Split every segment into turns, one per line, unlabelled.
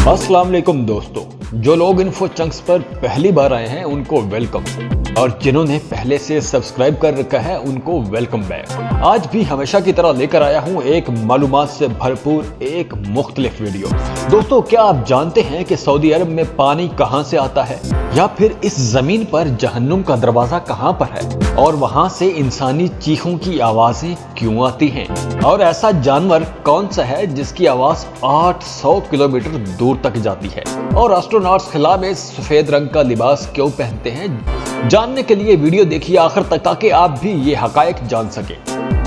अस्सलाम वालेकुम दोस्तों, जो लोग इन्फो चंक्स पर पहली बार आए हैं उनको वेलकम, और जिन्होंने पहले से सब्सक्राइब कर रखा है उनको वेलकम बैक। आज भी हमेशा की तरह लेकर आया हूं एक मालूमात से भरपूर एक मुख्तलिफ वीडियो। दोस्तों, क्या आप जानते हैं कि सऊदी अरब में पानी कहां से आता है, या फिर इस जमीन पर जहन्नुम का दरवाजा कहां पर है, और वहां से इंसानी चीखों की आवाजें क्यों आती हैं, और ऐसा जानवर कौन सा है जिसकी आवाज 800 किलोमीटर दूर तक जाती है, और एस्ट्रोनॉट्स खला में सफेद रंग का लिबास क्यों पहनते हैं। जानने के लिए वीडियो देखिए आखिर तक ताकि आप भी ये हकायक जान सके।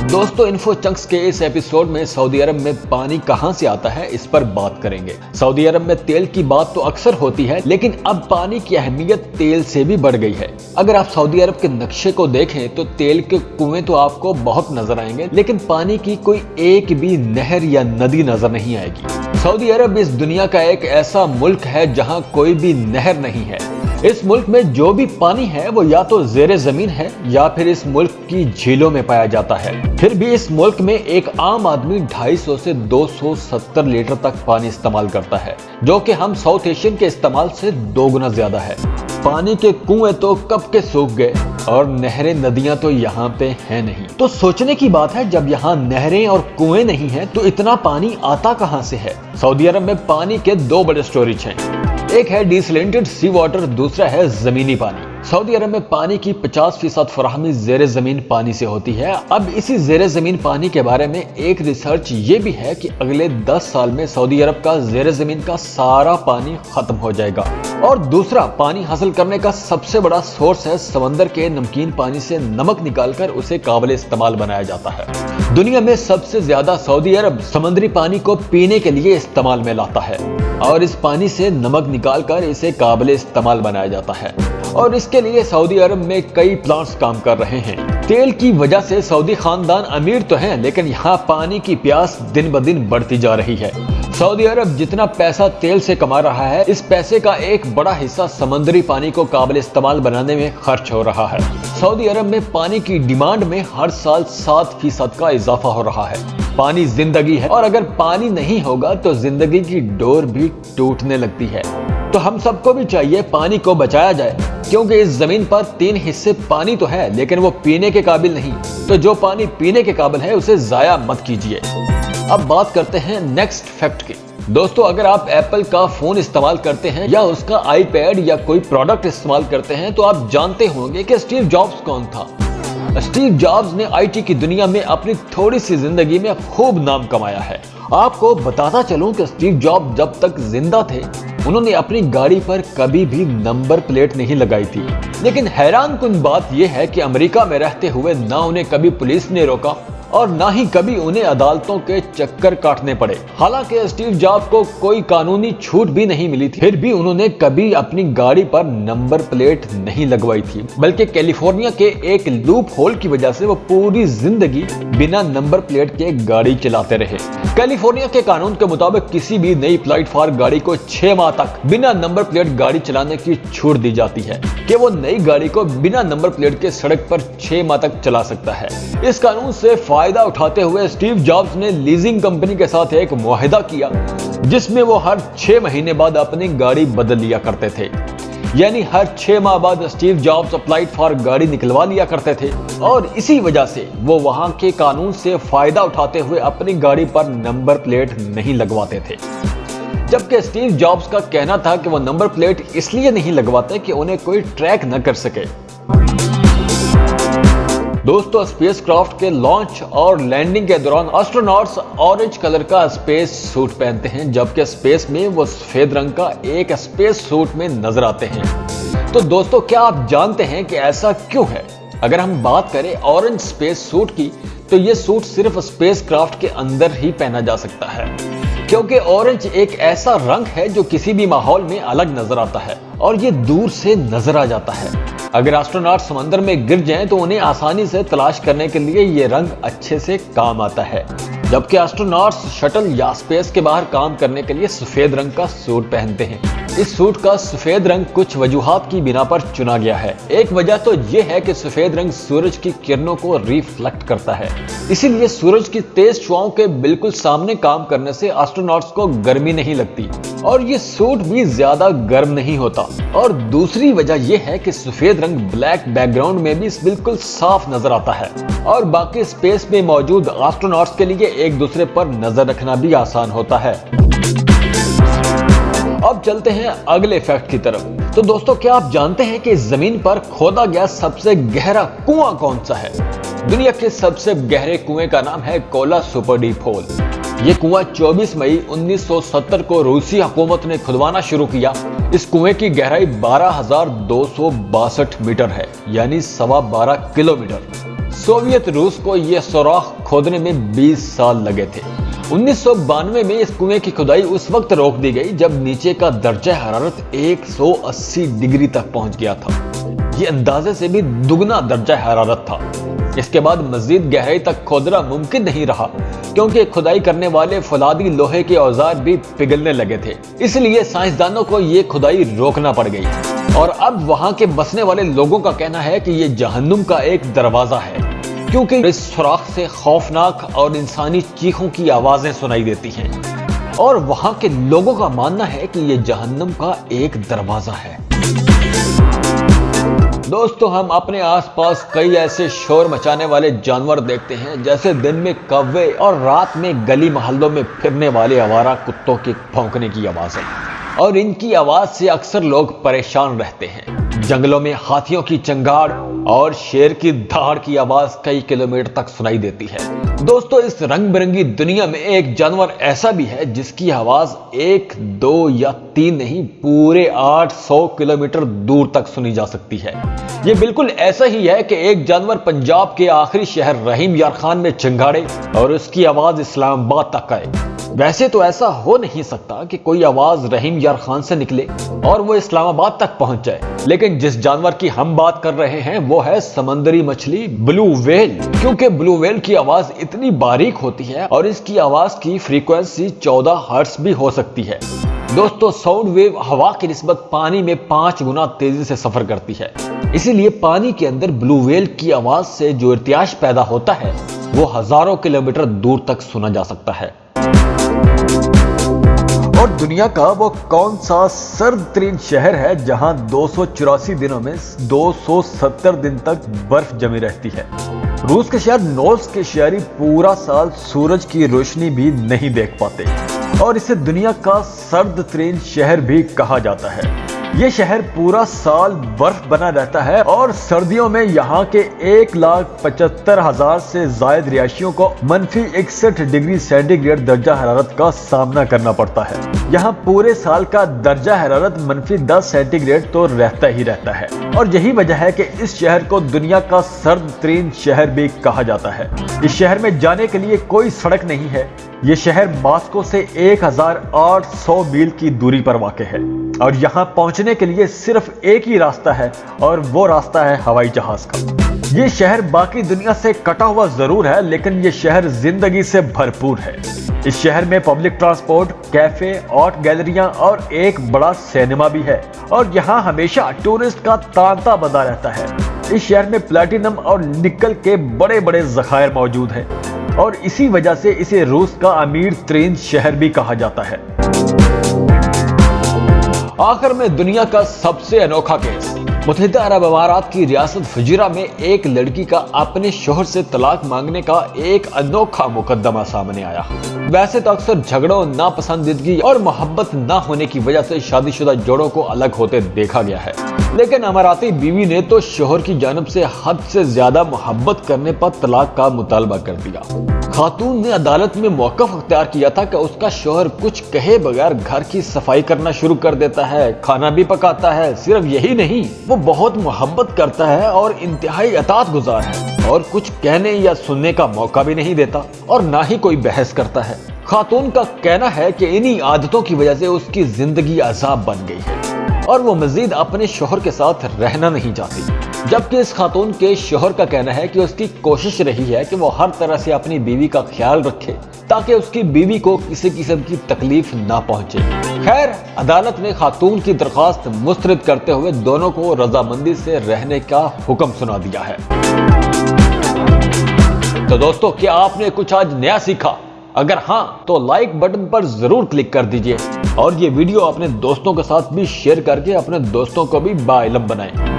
दोस्तों, इन्फो चंक्स के इस एपिसोड में सऊदी अरब में पानी कहां से आता है इस पर बात करेंगे। सऊदी अरब में तेल की बात तो अक्सर होती है, लेकिन अब पानी की अहमियत तेल से भी बढ़ गई है। अगर आप सऊदी अरब के नक्शे को देखें तो तेल के कुएं तो आपको बहुत नजर आएंगे, लेकिन पानी की कोई एक भी नहर या नदी नजर नहीं आएगी। सऊदी अरब इस दुनिया का एक ऐसा मुल्क है जहां कोई भी नहर नहीं है। इस मुल्क में जो भी पानी है वो या तो ज़ेरे ज़मीन है या फिर इस मुल्क की झीलों में पाया जाता है। फिर भी इस मुल्क में एक आम आदमी 250 से 270 लीटर तक पानी इस्तेमाल करता है, जो कि हम साउथ एशियन के इस्तेमाल से 2 गुना ज्यादा है। पानी के कुएं तो कब के सूख गए और नहरें नदियां तो यहाँ पे हैं नहीं। तो सोचने की बात है, जब यहाँ नहरें और कुएं नहीं है तो इतना पानी आता कहां से है। सऊदी अरब में पानी के 2 बड़े स्टोरेज हैं, एक है डिसैलिनेटेड सी वाटर, दूसरा है जमीनी पानी। सऊदी अरब में पानी की 50% फराहमी ज़ेरे ज़मीन पानी से होती है। अब इसी ज़ेरे ज़मीन पानी के बारे में एक रिसर्च ये भी है कि अगले 10 साल में सऊदी अरब का ज़ेरे ज़मीन का सारा पानी खत्म हो जाएगा। और दूसरा पानी हासिल करने का सबसे बड़ा सोर्स है समंदर के नमकीन पानी से नमक निकालकर उसे काबिल इस्तेमाल बनाया जाता है। दुनिया में सबसे ज्यादा सऊदी अरब समुद्री पानी को पीने के लिए इस्तेमाल में लाता है, और इस पानी से नमक निकालकर इसे काबिल इस्तेमाल बनाया जाता है। और इसके लिए सऊदी अरब में कई प्लांट्स काम कर रहे हैं। तेल की वजह से सऊदी खानदान अमीर तो हैं, लेकिन यहाँ पानी की प्यास दिन ब दिन बढ़ती जा रही है। सऊदी अरब जितना पैसा तेल से कमा रहा है, इस पैसे का एक बड़ा हिस्सा समुद्री पानी को काबिल इस्तेमाल बनाने में खर्च हो रहा है। सऊदी अरब में पानी की डिमांड में हर साल 7% का इजाफा हो रहा है। पानी जिंदगी है, और अगर पानी नहीं होगा तो जिंदगी की डोर भी टूटने लगती है। तो हम सबको भी चाहिए पानी को बचाया जाए, क्योंकि इस जमीन पर 3 हिस्से पानी तो है, लेकिन वो पीने के काबिल नहीं। तो जो पानी पीने के काबिल है उसे जाया मत कीजिए। अब बात करते हैं नेक्स्ट फैक्ट की। दोस्तों, अगर आप एप्पल का फोन इस्तेमाल करते हैं या उसका आईपैड या कोई प्रोडक्ट इस्तेमाल करते हैं तो आप जानते होंगे कि स्टीव जॉब्स कौन था। स्टीव जॉब्स ने आईटी की दुनिया में अपनी थोड़ी सी जिंदगी में खूब नाम कमाया है। आपको बताता चलूं कि स्टीव जॉब्स जब तक जिंदा थे उन्होंने अपनी गाड़ी पर कभी भी नंबर प्लेट नहीं लगाई थी। लेकिन हैरान कुन बात यह है कि अमेरिका में रहते हुए ना उन्हें कभी पुलिस ने रोका और ना ही कभी उन्हें अदालतों के चक्कर काटने पड़े। हालांकि स्टीव जॉब्स को कोई कानूनी छूट भी नहीं मिली थी, फिर भी उन्होंने कभी अपनी गाड़ी पर नंबर प्लेट नहीं लगवाई थी, बल्कि कैलिफोर्निया के एक लूप होल की वजह से वो पूरी जिंदगी बिना नंबर प्लेट के गाड़ी चलाते रहे। कैलिफोर्निया के कानून के मुताबिक किसी भी नई प्लेटफॉर्म गाड़ी को 6 माह तक बिना नंबर प्लेट गाड़ी चलाने की छूट दी जाती है कि वो नई गाड़ी को बिना नंबर प्लेट के सड़क पर 6 माह तक चला सकता है। इस कानून से फायदा उठाते हुए स्टीव जॉब्स ने लीजिंग कंपनी के साथ एक मुआहिदा किया, जिसमें वो हर 6 महीने बाद अपनी गाड़ी बदल लिया करते थे। यानी हर 6 माह बाद स्टीव जॉब्स अप्लाइड फॉर गाड़ी निकलवा लिया करते थे, और इसी वजह से वो वहां के कानून से फायदा उठाते हुए अपनी गाड़ी पर नंबर प्लेट नहीं लगवाते थे। जबकि स्टीव जॉब्स का कहना था कि वो नंबर प्लेट इसलिए नहीं लगवाते कि उन्हें कोई ट्रैक न कर सके। दोस्तों, स्पेसक्राफ्ट के लॉन्च और लैंडिंग के दौरान एस्ट्रोनॉट्स ऑरेंज कलर का स्पेस सूट पहनते हैं, जबकि स्पेस में वो सफेद रंग का एक स्पेस सूट में नजर आते हैं। तो दोस्तों, क्या आप जानते हैं कि ऐसा क्यों है? अगर हम बात करें ऑरेंज स्पेस सूट की, तो ये सूट सिर्फ स्पेसक्राफ्ट के अंदर ही पहना जा सकता है, क्योंकि ऑरेंज एक ऐसा रंग है जो किसी भी माहौल में अलग नजर आता है और ये दूर से नजर आ जाता है। अगर एस्ट्रोनॉट समंदर में गिर जाएं तो उन्हें आसानी से तलाश करने के लिए ये रंग अच्छे से काम आता है, जबकि एस्ट्रोनॉट्स शटल या स्पेस के बाहर काम करने के लिए सफेद रंग का सूट पहनते हैं। इस सूट का सफेद रंग कुछ वजूहात की बिना पर चुना गया है। एक वजह तो यह है कि सफेद रंग सूरज की किरणों को रिफ्लेक्ट करता है, इसीलिए सूरज की तेज शुआओं के बिल्कुल सामने काम करने से एस्ट्रोनॉट्स को गर्मी नहीं लगती और ये सूट भी ज्यादा गर्म नहीं होता। और दूसरी वजह ये है कि सफेद रंग ब्लैक बैकग्राउंड में भी बिल्कुल साफ नजर आता है और बाकी स्पेस में मौजूद एस्ट्रोनॉट्स के लिए एक दूसरे पर नजर रखना भी आसान होता है। अब चलते हैं अगले फैक्ट की तरफ। तो दोस्तों, क्या आप जानते हैं कि जमीन पर खोदा गया सबसे गहरा कुआं कौन सा है? दुनिया के सबसे गहरे कुएं का नाम है कोला सुपर डीप होल। ये कुआं 24 मई 1970 को रूसी हुकूमत ने खुदवाना शुरू किया। इस कुएं की गहराई 12,262 मीटर है, यानी 12.25 किलोमीटर। सोवियत रूस को यह सुराख खोदने में 20 साल लगे थे। 1992 में इस कुएं की खुदाई उस वक्त रोक दी गई जब नीचे का दर्जा हरारत 180 डिग्री तक पहुंच गया था। ये अंदाजे से भी दुगना दर्जा हरारत था। इसके बाद मजीद गहराई तक खोदना मुमकिन नहीं रहा, क्योंकि खुदाई करने वाले फौलादी लोहे के औजार भी पिघलने लगे थे। इसलिए साइंसदानों को ये खुदाई रोकना पड़ गई। और अब वहां के बसने वाले लोगों का कहना है कि ये जहन्नुम का एक दरवाजा है, क्योंकि इस सुराख से खौफनाक और इंसानी चीखों की आवाजें सुनाई देती हैं। और वहां के लोगों का मानना है कि ये जहन्नुम का एक दरवाजा है। दोस्तों, हम अपने आसपास कई ऐसे शोर मचाने वाले जानवर देखते हैं, जैसे दिन में कौवे और रात में गली मोहल्लों में फिरने वाले आवारा कुत्तों के भौंकने की आवाजें। और इनकी आवाज से अक्सर लोग परेशान रहते हैं। जंगलों में हाथियों की चंगाड़ और शेर की दहाड़ की आवाज कई किलोमीटर तक सुनाई देती है। दोस्तों, इस रंग बिरंगी दुनिया में एक जानवर ऐसा भी है जिसकी आवाज 1, 2 या 3 नहीं, पूरे 800 किलोमीटर दूर तक सुनी जा सकती है। ये बिल्कुल ऐसा ही है कि एक जानवर पंजाब के आखिरी शहर रहीम यार खान में चिंगाड़े और उसकी आवाज इस्लामाबाद तक आए। वैसे तो ऐसा हो नहीं सकता कि कोई आवाज रहीम यार खान से निकले और वो इस्लामाबाद तक पहुंच जाए, लेकिन जिस जानवर की हम बात कर रहे हैं वो है समंदरी मछली ब्लू व्हेल। क्योंकि ब्लू व्हेल की आवाज इतनी बारीक होती है और इसकी आवाज की फ्रीक्वेंसी 14 हर्ट्ज भी हो सकती है। दोस्तों, साउंड वेव हवा की निस्बत पानी में 5 गुना तेजी से सफर करती है। इसीलिए पानी के अंदर ब्लू व्हेल की आवाज से जो इर्तियाश पैदा होता है वो हजारों किलोमीटर दूर तक सुना जा सकता है। और दुनिया का वो कौन सा सर्द तरीन शहर है जहां 284 दिनों में 270 दिन तक बर्फ जमी रहती है? रूस के शहर नोल्स के शहरी पूरा साल सूरज की रोशनी भी नहीं देख पाते और इसे दुनिया का सर्द तरीन शहर भी कहा जाता है। ये शहर पूरा साल बर्फ बना रहता है और सर्दियों में यहाँ के 1,75,000 से ज्यादा रिहायशियों को -61 डिग्री सेंटीग्रेड दर्जा हरारत का सामना करना पड़ता है। यहाँ पूरे साल का दर्जा हरारत -10 सेंटीग्रेड तो रहता ही रहता है और यही वजह है कि इस शहर को दुनिया का सर्द तरीन शहर भी कहा जाता है। इस शहर में जाने के लिए कोई सड़क नहीं है। ये शहर मॉस्को से 1800 मील की दूरी पर वाक़ है और यहाँ पहुँचने के लिए सिर्फ एक ही रास्ता है और वो रास्ता है हवाई जहाज का। ये शहर बाकी दुनिया से कटा हुआ जरूर है, लेकिन ये शहर जिंदगी से भरपूर है। इस शहर में पब्लिक ट्रांसपोर्ट, कैफे, आर्ट गैलरियां और एक बड़ा सिनेमा भी है और यहाँ हमेशा टूरिस्ट का तांता बंधा रहता है। इस शहर में प्लैटिनम और निकल के बड़े बड़े ज़खायर मौजूद हैं और इसी वजह से इसे रूस का अमीर तरीन शहर भी कहा जाता है। आखिर में दुनिया का सबसे अनोखा केस। मुत्तहिदा अरब अमारात की रियासत फुजैरा में एक लड़की का अपने शोहर से तलाक मांगने का एक अनोखा मुकदमा सामने आया। वैसे तो अक्सर झगड़ों, नापसंदीदगी और मोहब्बत ना होने की वजह से शादीशुदा जोड़ों को अलग होते देखा गया है, लेकिन अमाराती बीवी ने तो शोहर की जानिब से हद से ज्यादा मोहब्बत करने पर तलाक का मुतालबा कर दिया। खातून ने अदालत में मौक़िफ़ अख्तियार किया था कि उसका शोहर कुछ कहे बगैर घर की सफाई करना शुरू कर देता है, खाना भी पकाता है। सिर्फ यही नहीं, वो बहुत मोहब्बत करता है और इंतहाई अतात गुजार है और कुछ कहने या सुनने का मौका भी नहीं देता और ना ही कोई बहस करता है। खातून का कहना है कि इन्हीं आदतों की वजह से उसकी जिंदगी अजाब बन गई है और वो मजीद अपने शोहर के साथ रहना नहीं चाहती। जबकि इस खातून के शोहर का कहना है कि उसकी कोशिश रही है कि वो हर तरह से अपनी बीवी का ख्याल रखे ताकि उसकी बीवी को किसी किस्म की तकलीफ ना पहुंचे। खैर, अदालत ने खातून की दरख्वास्त मुस्तरद करते हुए दोनों को रजामंदी से रहने का हुक्म सुना दिया है। तो दोस्तों, क्या आपने कुछ आज नया सीखा? اگر ہاں تو لائک بٹن پر ضرور کلک کر دیجئے اور یہ ویڈیو اپنے دوستوں کے ساتھ بھی شیئر کر کے اپنے دوستوں کو بھی باعلم بنائیں۔